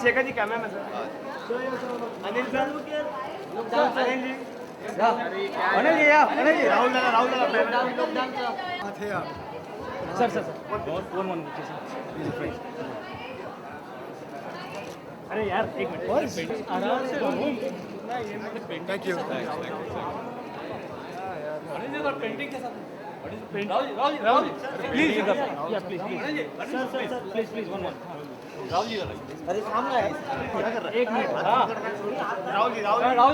Shekhar ji camera में sir. Anil sir. Anil जी. अनिल जी या अनिल जी. राहुल दादा. सर. वन अरे यार एक मिनट आराम से. Thank you. Anil ji painting के साथ. Rahul please. Sir please one. Rahul ji अरे सामने है. एक मिनट. हाँ राहुल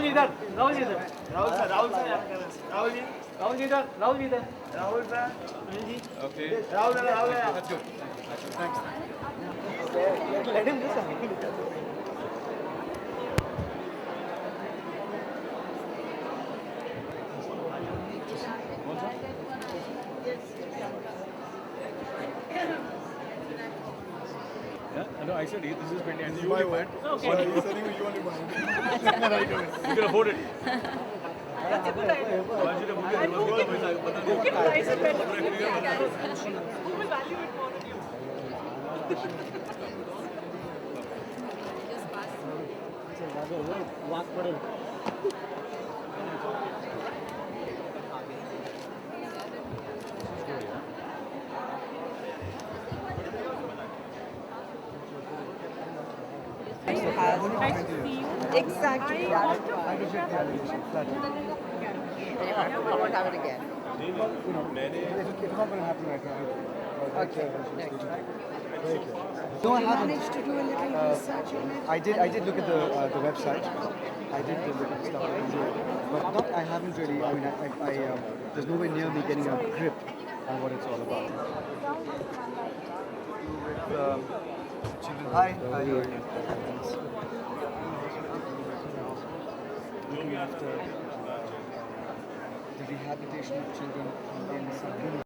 जी इधर. Rahul ji sir. Anil ji. Okay. Rahul. That's good. Thanks. Let him do something. No, I said this is Penny and you My only word. buy it. Okay. You said you only buy it. You can afford it. That's a good idea. And who can price it better? Who will value it more than you? Nice to see you. Exactly. I want to I reject the allegation. Flat out. I won't have it again. It's not going to happen right now. Okay. No, I You haven't. managed to do a little research on it. I did look at the website. I did look at the stuff that you do, but not. I haven't really. I mean, there's nowhere near me getting a grip on what it's all about. Children. Hi. How are you? Looking after the rehabilitation of children in some